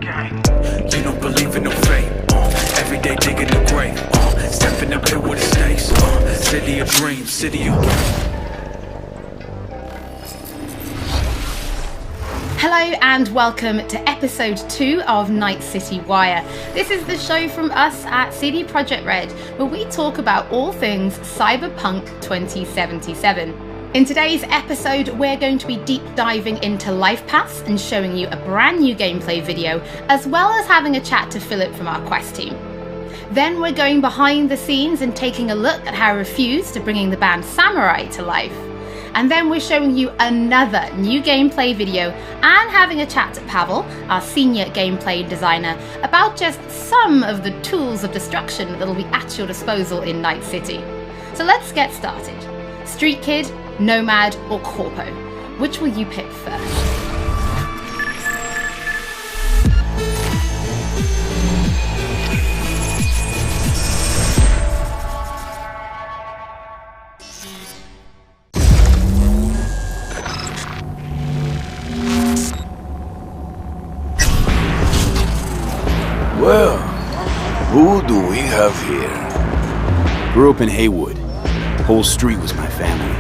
You don't believe in no fate. Every day digging the grave. Stepping up here with the stakes. City of dreams, city of... Hello and welcome to episode 2 of Night City Wire. This is the show from us at CD Projekt Red, where we talk about all things Cyberpunk 2077. In today's episode, we're going to be deep diving into life paths and showing you a brand new gameplay video, as well as having a chat to Philip from our quest team. Then we're going behind the scenes and taking a look at how Refused are bringing the band Samurai to life. And then we're showing you another new gameplay video and having a chat to Pavel, our senior gameplay designer, about just some of the tools of destruction that'll be at your disposal in Night City. So let's get started. Street Kid, Nomad, or Corpo? Which will you pick first? Well, who do we have here? Grew up in Haywood. The whole street was my family.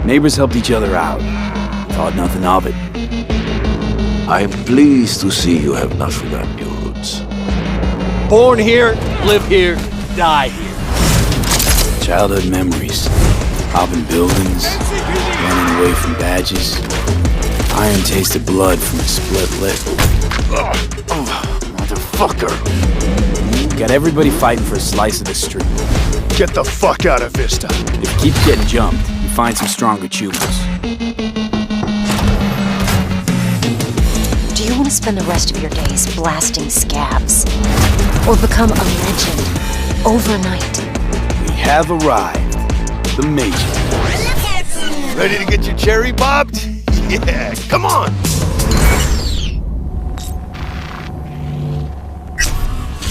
Neighbors helped each other out. Thought nothing of it. I'm pleased to see you have not forgotten your roots. Born here, live here, die here. Childhood memories. Hopping buildings, running away from badges. Iron tasted blood from a split lip. Motherfucker! Got everybody fighting for a slice of the street. Get the fuck out of Vista. If you keep getting jumped, you find some stronger choopers. Do you want to spend the rest of your days blasting scabs? Or become a legend overnight? We have arrived. The Major. Ready to get your cherry bobbed? Yeah, come on!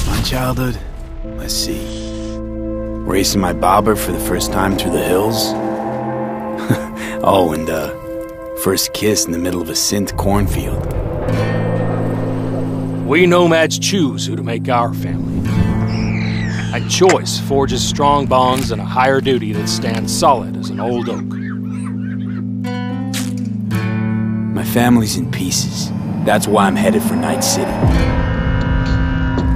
My childhood? Let's see. Racing my bobber for the first time through the hills? Oh, and first kiss in the middle of a synth cornfield. We nomads choose who to make our family. And choice forges strong bonds and a higher duty that stands solid as an old oak. My family's in pieces. That's why I'm headed for Night City.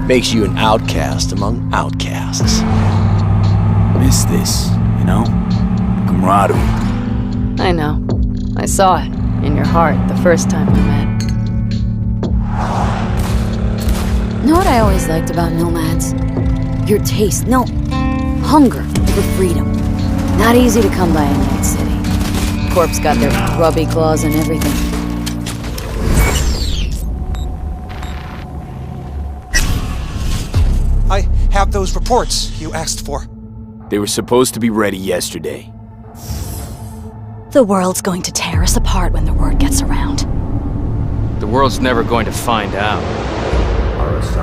Makes you an outcast among outcasts. Miss this, you know? Camaraderie. I know. I saw it in your heart the first time we met. Know what I always liked about nomads? Your taste, no, hunger for freedom. Not easy to come by in Night City. Corp's got their grubby claws and everything. I have those reports you asked for. They were supposed to be ready yesterday. The world's going to tear us apart when the word gets around. The world's never going to find out.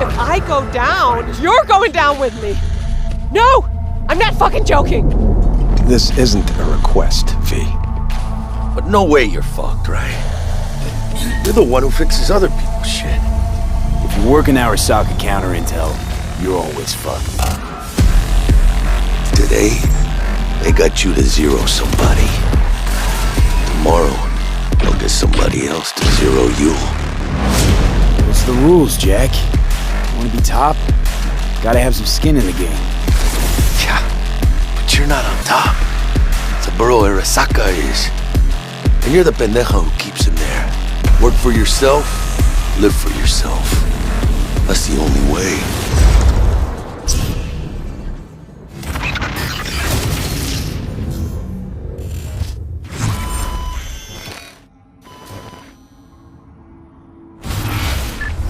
If I go down, you're going down with me. No! I'm not fucking joking! This isn't a request, V. But no way you're fucked, right? You're the one who fixes other people's shit. If you work in Arasaka counter intel, you're always fucked. Today, they got you to zero somebody. Tomorrow, they'll get somebody else to zero you. What's the rules, Jack? Want to be top? Gotta have some skin in the game. Yeah, but you're not on top. Saburo Arasaka is. And you're the pendeja who keeps him there. Work for yourself, live for yourself. That's the only way.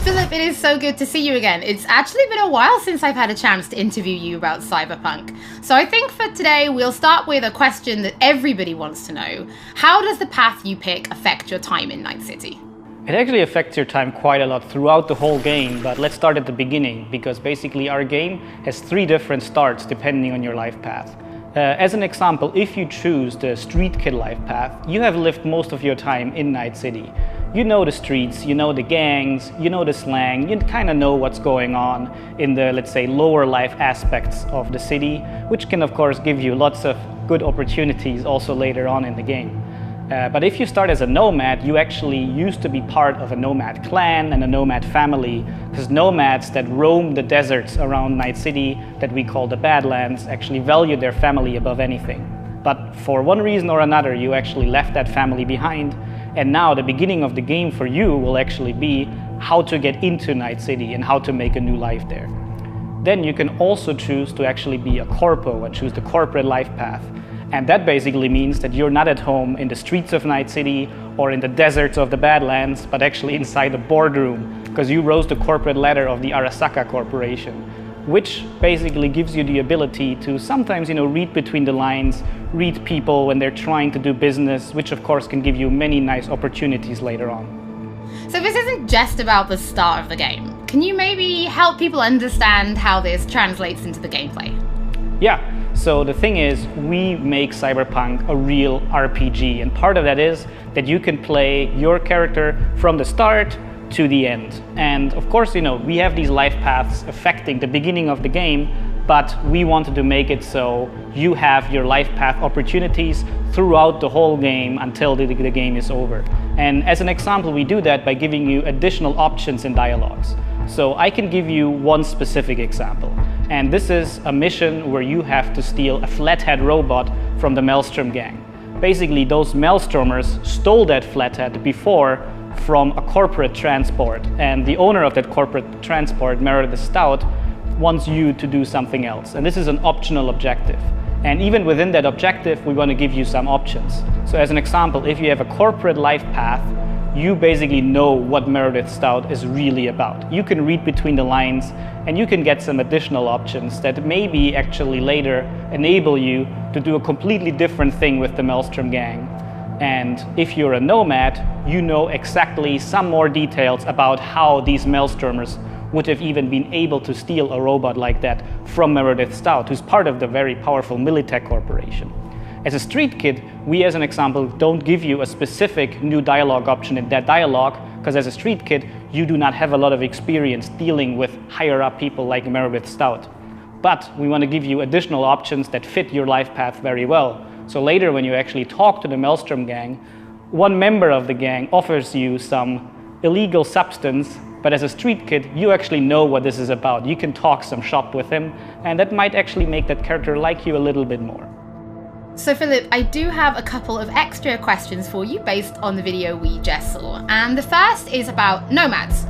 Philip, it is so good to see you again. It's actually been a while since I've had a chance to interview you about Cyberpunk. So I think for today, we'll start with a question that everybody wants to know. How does the path you pick affect your time in Night City? It actually affects your time quite a lot throughout the whole game, but let's start at the beginning, because basically our game has 3 different starts depending on your life path. As an example, if you choose the Street Kid life path, you have lived most of your time in Night City. you know the streets, you know the gangs, you know the slang, you kind of know what's going on in the, let's say, lower life aspects of the city, which can of course give you lots of good opportunities also later on in the game. But if you start as a nomad, you actually used to be part of a nomad clan and a nomad family, because nomads that roam the deserts around Night City, that we call the Badlands, actually value their family above anything. But for one reason or another, you actually left that family behind, and now the beginning of the game for you will actually be how to get into Night City and how to make a new life there. Then you can also choose to actually be a corpo and choose the corporate life path. And that basically means that you're not at home in the streets of Night City or in the deserts of the Badlands, but actually inside the boardroom, because you rose the corporate ladder of the Arasaka Corporation, which basically gives you the ability to sometimes, read between the lines, read people when they're trying to do business, which of course can give you many nice opportunities later on. So this isn't just about the start of the game. Can you maybe help people understand how this translates into the gameplay? Yeah. So the thing is, we make Cyberpunk a real RPG, and part of that is that you can play your character from the start to the end. And of course, we have these life paths affecting the beginning of the game, but we wanted to make it so you have your life path opportunities throughout the whole game until the game is over. And as an example, we do that by giving you additional options in dialogues. So I can give you one specific example. And this is a mission where you have to steal a flathead robot from the Maelstrom gang. Basically, those Maelstromers stole that flathead before from a corporate transport. And the owner of that corporate transport, Meredith Stout, wants you to do something else. And this is an optional objective. And even within that objective, we want to give you some options. So as an example, if you have a corporate life path, you basically know what Meredith Stout is really about. You can read between the lines and you can get some additional options that maybe actually later enable you to do a completely different thing with the Maelstrom gang. And if you're a nomad, you know exactly some more details about how these Maelstromers would have even been able to steal a robot like that from Meredith Stout, who's part of the very powerful Militech Corporation. As a street kid, we as an example don't give you a specific new dialogue option in that dialogue, because as a street kid, you do not have a lot of experience dealing with higher up people like Meredith Stout. But we want to give you additional options that fit your life path very well. So later when you actually talk to the Maelstrom gang, one member of the gang offers you some illegal substance, but as a street kid, you actually know what this is about. You can talk some shop with him, and that might actually make that character like you a little bit more. So Philip, I do have a couple of extra questions for you based on the video we just saw. And the first is about nomads.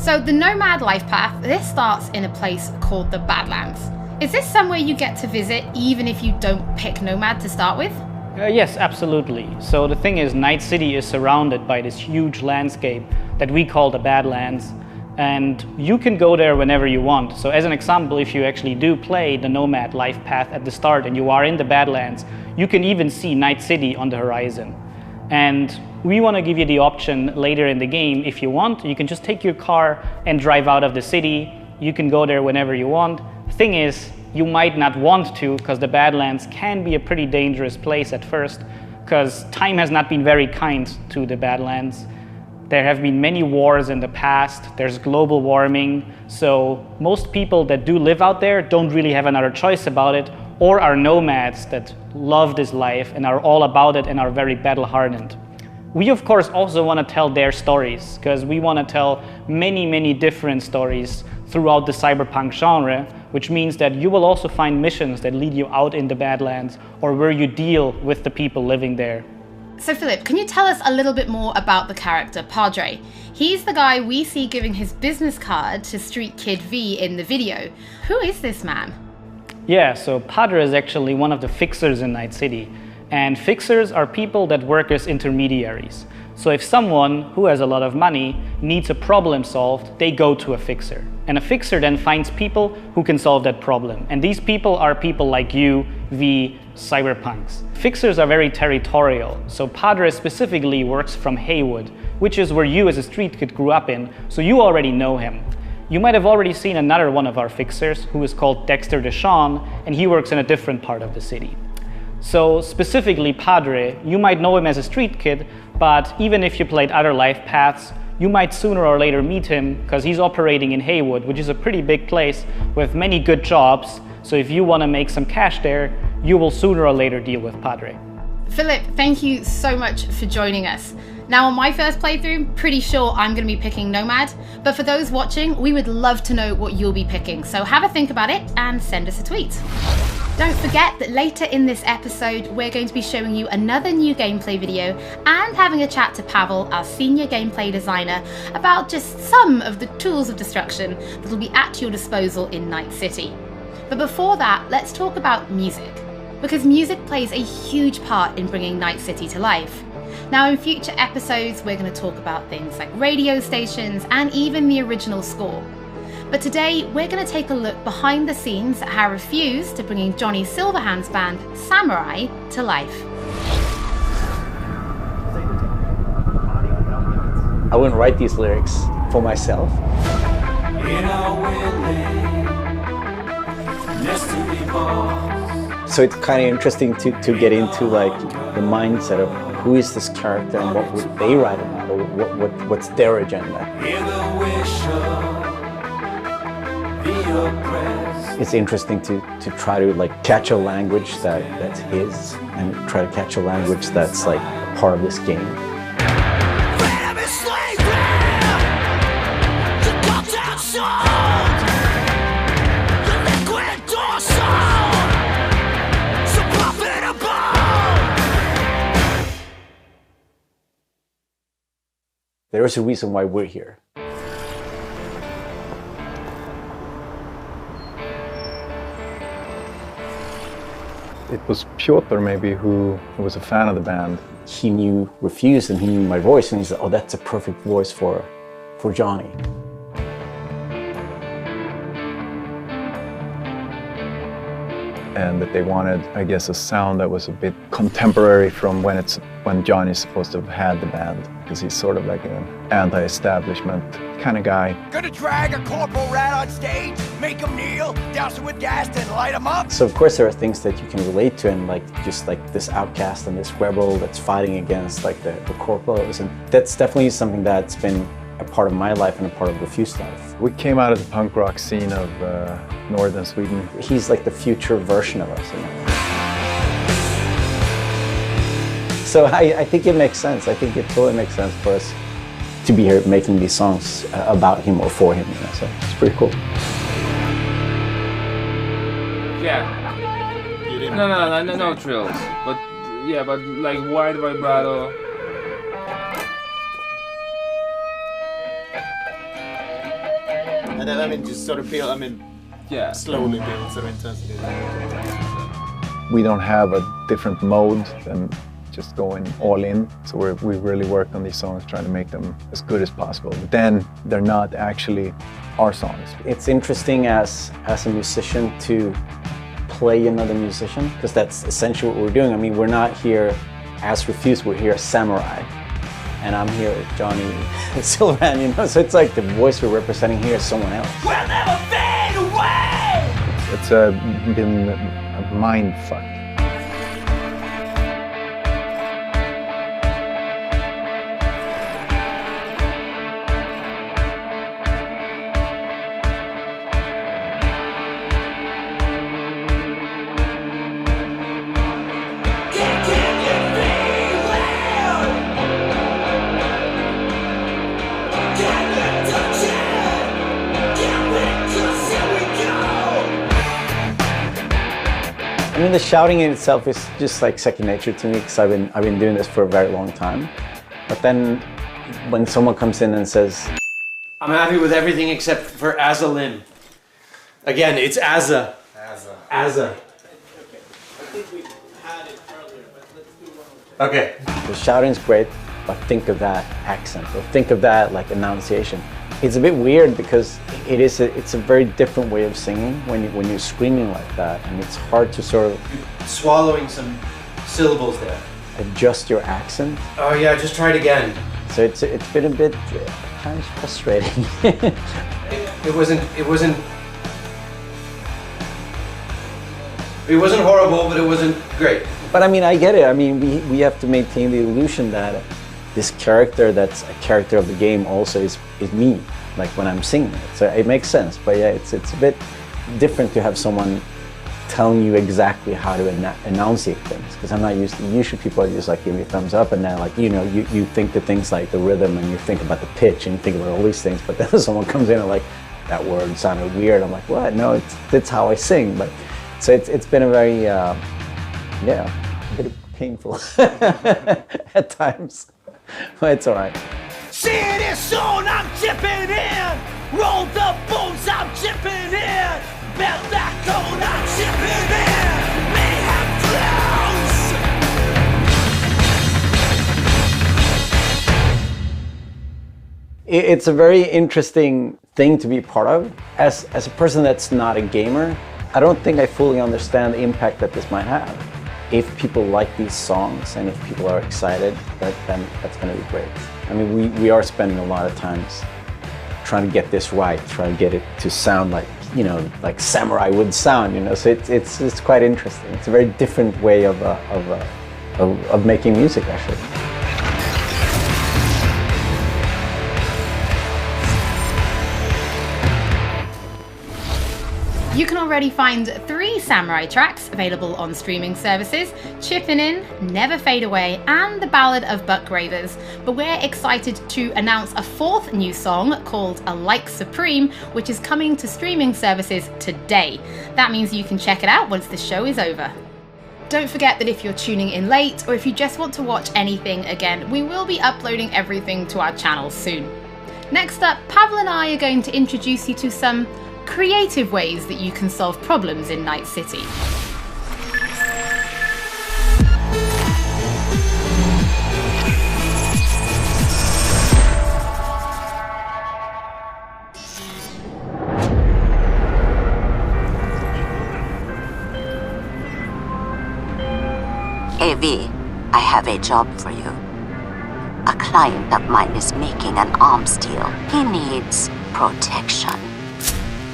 So the nomad life path, this starts in a place called the Badlands. Is this somewhere you get to visit even if you don't pick nomad to start with? Yes, absolutely. So the thing is, Night City is surrounded by this huge landscape that we call the Badlands. And you can go there whenever you want. So as an example, if you actually do play the nomad life path at the start and you are in the Badlands, you can even see Night City on the horizon. And we want to give you the option later in the game, if you want, you can just take your car and drive out of the city. You can go there whenever you want. Thing is, you might not want to, because the Badlands can be a pretty dangerous place at first, because time has not been very kind to the Badlands. There have been many wars in the past, there's global warming, so most people that do live out there don't really have another choice about it, or are nomads that love this life and are all about it and are very battle-hardened. We of course also want to tell their stories, because we want to tell many different stories throughout the cyberpunk genre, which means that you will also find missions that lead you out in the Badlands or where you deal with the people living there. So Philip, can you tell us a little bit more about the character Padre? He's the guy we see giving his business card to Street Kid V in the video. Who is this man? Yeah, so Padre is actually one of the fixers in Night City. And fixers are people that work as intermediaries. So if someone who has a lot of money needs a problem solved, they go to a fixer. And a fixer then finds people who can solve that problem. And these people are people like you, V, cyberpunks. Fixers are very territorial. So Padre specifically works from Haywood, which is where you as a street kid grew up in, so you already know him. You might have already seen another one of our fixers who is called Dexter Deshawn, and he works in a different part of the city. So specifically Padre, you might know him as a street kid, but even if you played other life paths, you might sooner or later meet him because he's operating in Haywood, which is a pretty big place with many good jobs. So if you want to make some cash there, you will sooner or later deal with Padre. Philip, thank you so much for joining us. Now on my first playthrough, pretty sure I'm going to be picking Nomad, but for those watching, we would love to know what you'll be picking, so have a think about it and send us a tweet. Don't forget that later in this episode, we're going to be showing you another new gameplay video and having a chat to Pavel, our senior gameplay designer, about just some of the tools of destruction that will be at your disposal in Night City. But before that, let's talk about music, because music plays a huge part in bringing Night City to life. Now in future episodes, we're going to talk about things like radio stations and even the original score. But today, we're going to take a look behind the scenes at how refused to bringing Johnny Silverhand's band, Samurai, to life. I wouldn't write these lyrics for myself. So it's kind of interesting to get into like the mindset of who is this character and what would they write about, or what's their agenda. It's interesting to try to like catch a language that's his and try to catch a language that's like a part of this game. There is a reason why we're here. It was Piotr maybe who was a fan of the band. He knew Refused and he knew my voice and he said, oh, that's a perfect voice for Johnny. And that they wanted, I guess, a sound that was a bit contemporary from when Johnny's supposed to have had the band, because he's sort of like an anti-establishment kind of guy. Gonna drag a corporal rat on stage, make him kneel, douse him with gas, then light him up. So of course there are things that you can relate to, and like just like this outcast and this rebel that's fighting against like the corporals, and that's definitely something that's been a part of my life and a part of Refused's life. We came out of the punk rock scene of northern Sweden. He's like the future version of us, you know? So I think it makes sense. I think it totally makes sense for us to be here making these songs about him or for him, you know? So it's pretty cool. Yeah. No trills. But yeah, but like wide vibrato. And then, I mean, just sort of build, I mean, yeah, slowly build sort of intensity. We don't have a different mode than just going all in. So we really work on these songs, trying to make them as good as possible. But then they're not actually our songs. It's interesting as a musician to play another musician, because that's essentially what we're doing. I mean, we're not here as Refused, we're here as Samurai. And I'm here with Johnny Silverhand, you know? So it's like the voice we're representing here is someone else. We'll never fade away! It's been a mind fuck. I mean, the shouting in itself is just like second nature to me, because I've been doing this for a very long time. But then when someone comes in and says, I'm happy with everything except for Azza Lim. Again, it's Azza. Azza. Okay. The shouting's great, but think of that accent, or think of that like enunciation. It's a bit weird because it's a very different way of singing when you're screaming like that, and it's hard to sort of Swallowing some syllables there. adjust your accent. Oh yeah, just try it again. So it's been a bit at times frustrating. It wasn't horrible, but it wasn't great. But I mean, I get it. I mean, we have to maintain the illusion that this character that's a character of the game also is me, like when I'm singing it. So it makes sense. But yeah, it's a bit different to have someone telling you exactly how to enunciate things, because I'm not used to, usually people are just like give me a thumbs up and then like, you know, you think the things like the rhythm and you think about the pitch and you think about all these things, but then someone comes in and like, that word sounded weird. I'm like, what? No, it's how I sing. But so it's been a very, yeah, a bit painful at times, but it's all right. See this on, I'm chipping in. Roll the bones, I'm chipping in. Belt that cone, I'm chipping in. Mayhem flows. It's a very interesting thing to be part of. As a person that's not a gamer, I don't think I fully understand the impact that this might have. If people like these songs and if people are excited, then that's going to be great. I mean, we are spending a lot of times trying to get this right, trying to get it to sound like, you know, like Samurai would sound, you know. So it's quite interesting. It's a very different way of making music, actually. You can already find 3 Samurai tracks available on streaming services: Chippin' In, Never Fade Away, and The Ballad of Buck Ravers. But we're excited to announce a 4th new song called A Like Supreme, which is coming to streaming services today. That means you can check it out once the show is over. Don't forget that if you're tuning in late, or if you just want to watch anything again, we will be uploading everything to our channel soon. Next up, Pavel and I are going to introduce you to some creative ways that you can solve problems in Night City. AV, I have a job for you. A client of mine is making an arms deal. He needs protection.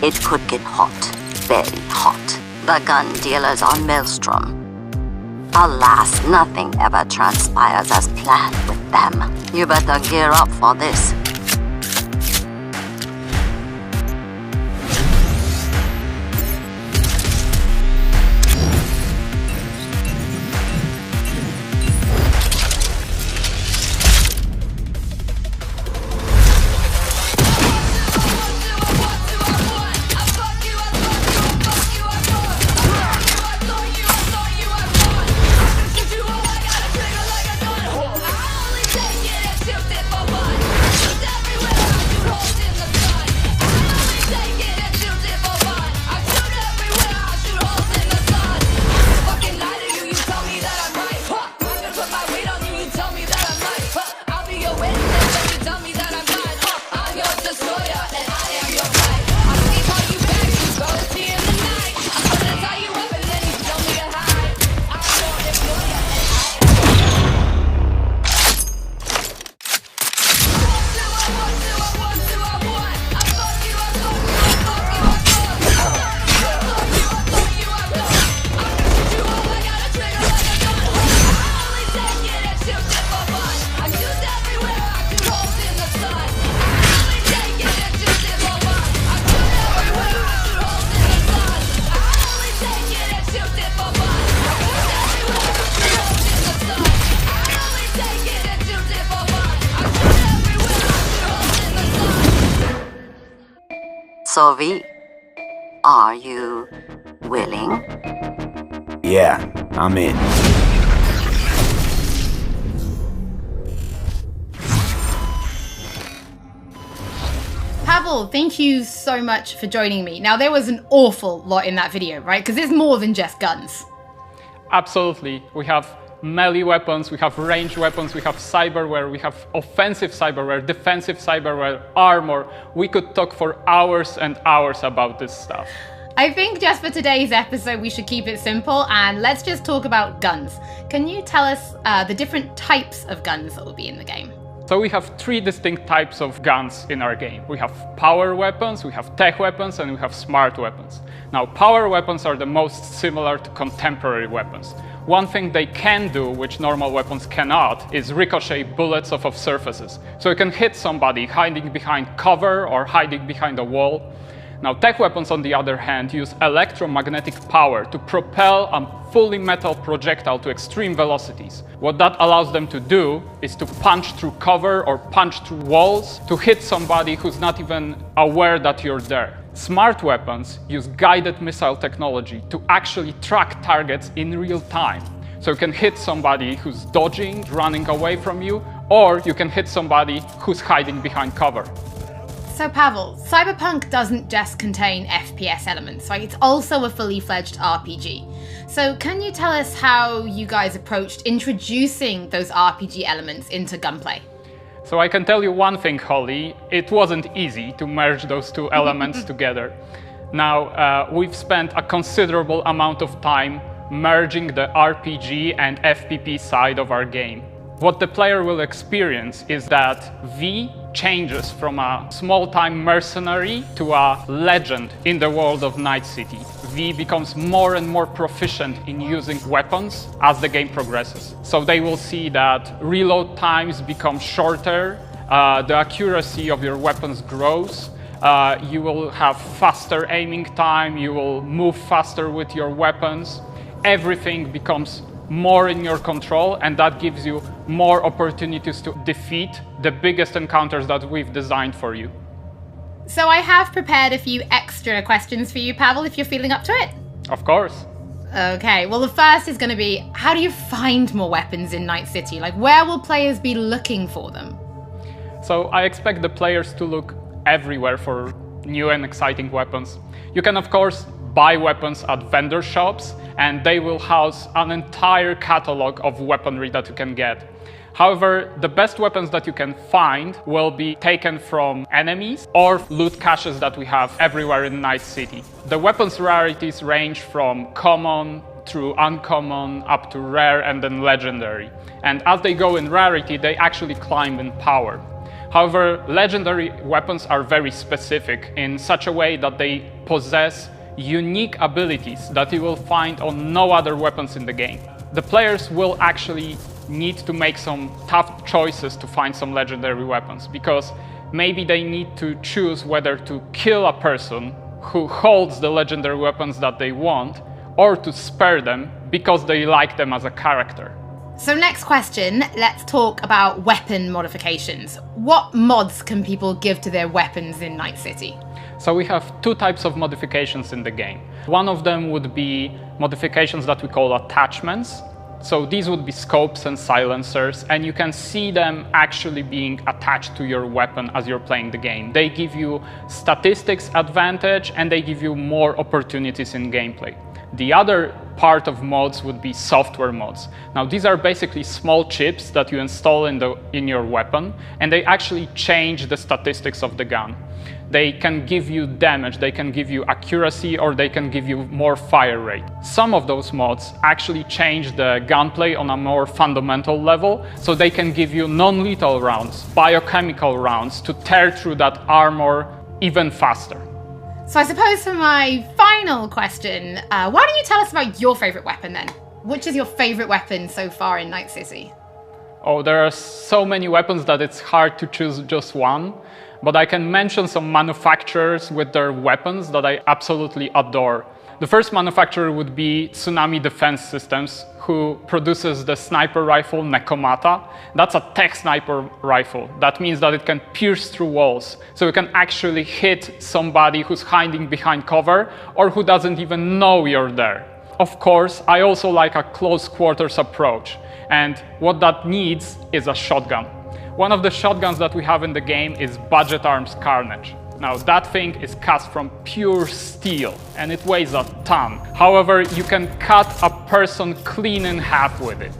It could get hot, very hot. The gun dealers are Maelstrom. Alas, nothing ever transpires as planned with them. You better gear up for this. So V, are you willing? Yeah, I'm in. Pavel, thank you so much for joining me. Now, there was an awful lot in that video, right? Because it's more than just guns. Absolutely. We have melee weapons, we have ranged weapons, we have cyberware, we have offensive cyberware, defensive cyberware, armor. We could talk for hours and hours about this stuff. I think just for today's episode, we should keep it simple and let's just talk about guns. Can you tell us the different types of guns that will be in the game? So we have 3 distinct types of guns in our game. We have power weapons, we have tech weapons, and we have smart weapons. Now, power weapons are the most similar to contemporary weapons. One thing they can do, which normal weapons cannot, is ricochet bullets off of surfaces. So you can hit somebody hiding behind cover or hiding behind a wall. Now, tech weapons, on the other hand, use electromagnetic power to propel a fully metal projectile to extreme velocities. What that allows them to do is to punch through cover or punch through walls to hit somebody who's not even aware that you're there. Smart weapons use guided missile technology to actually track targets in real time. So you can hit somebody who's dodging, running away from you, or you can hit somebody who's hiding behind cover. So Pavel, Cyberpunk doesn't just contain FPS elements, right? It's also a fully fledged RPG. So can you tell us how you guys approached introducing those RPG elements into gunplay? So I can tell you one thing, Holly, it wasn't easy to merge those two elements together. Now, we've spent a considerable amount of time merging the RPG and FPP side of our game. What the player will experience is that V changes from a small-time mercenary to a legend in the world of Night City. V becomes more and more proficient in using weapons as the game progresses. So they will see that reload times become shorter, the accuracy of your weapons grows, you will have faster aiming time, you will move faster with your weapons. Everything becomes more in your control, and that gives you more opportunities to defeat the biggest encounters that we've designed for you. So I have prepared a few extra questions for you, Pavel, if you're feeling up to it. Of course. Okay, well the first is going to be, how do you find more weapons in Night City? Like, where will players be looking for them? So I expect the players to look everywhere for new and exciting weapons. You can, of course, buy weapons at vendor shops, and they will house an entire catalog of weaponry that you can get. However, the best weapons that you can find will be taken from enemies or loot caches that we have everywhere in Night City. The weapons rarities range from common through uncommon up to rare and then legendary. And as they go in rarity, they actually climb in power. However, legendary weapons are very specific in such a way that they possess unique abilities that you will find on no other weapons in the game. The players will actually need to make some tough choices to find some legendary weapons, because maybe they need to choose whether to kill a person who holds the legendary weapons that they want, or to spare them because they like them as a character. So next question, let's talk about weapon modifications. What mods can people give to their weapons in Night City? So we have two types of modifications in the game. One of them would be modifications that we call attachments. So these would be scopes and silencers, and you can see them actually being attached to your weapon as you're playing the game. They give you statistics advantage, and they give you more opportunities in gameplay. The other part of mods would be software mods. Now, these are basically small chips that you install in your weapon, and they actually change the statistics of the gun. They can give you damage, they can give you accuracy, or they can give you more fire rate. Some of those mods actually change the gunplay on a more fundamental level, so they can give you non-lethal rounds, biochemical rounds, to tear through that armor even faster. So I suppose for my final question, why don't you tell us about your favorite weapon then? Which is your favorite weapon so far in Night City? Oh, there are so many weapons that it's hard to choose just one. But I can mention some manufacturers with their weapons that I absolutely adore. The first manufacturer would be Tsunami Defense Systems, who produces the sniper rifle Nekomata. That's a tech sniper rifle. That means that it can pierce through walls. So you can actually hit somebody who's hiding behind cover or who doesn't even know you're there. Of course, I also like a close quarters approach. And what that needs is a shotgun. One of the shotguns that we have in the game is Budget Arms Carnage. Now, that thing is cast from pure steel, and it weighs a ton. However, you can cut a person clean in half with it.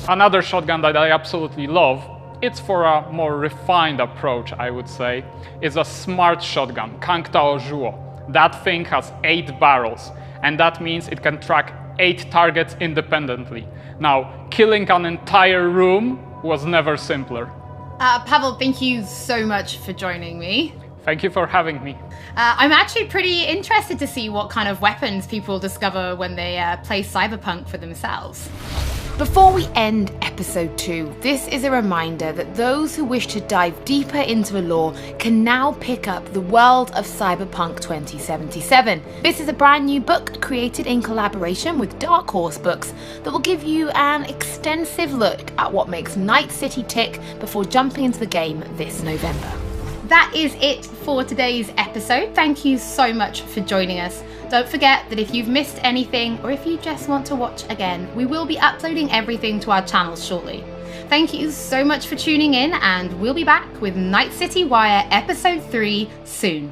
Another shotgun that I absolutely love, it's for a more refined approach, I would say, is a smart shotgun, Kangtao Zhuo. That thing has 8 barrels, and that means it can track 8 targets independently. Now, killing an entire room was never simpler. Pavel, thank you so much for joining me. Thank you for having me. I'm actually pretty interested to see what kind of weapons people discover when they play Cyberpunk for themselves. Before we end episode 2, this is a reminder that those who wish to dive deeper into the lore can now pick up The World of Cyberpunk 2077. This is a brand new book created in collaboration with Dark Horse Books that will give you an extensive look at what makes Night City tick before jumping into the game this November. That is it for today's episode. Thank you so much for joining us. Don't forget that if you've missed anything or if you just want to watch again, we will be uploading everything to our channel shortly. Thank you so much for tuning in, and we'll be back with Night City Wire Episode 3 soon.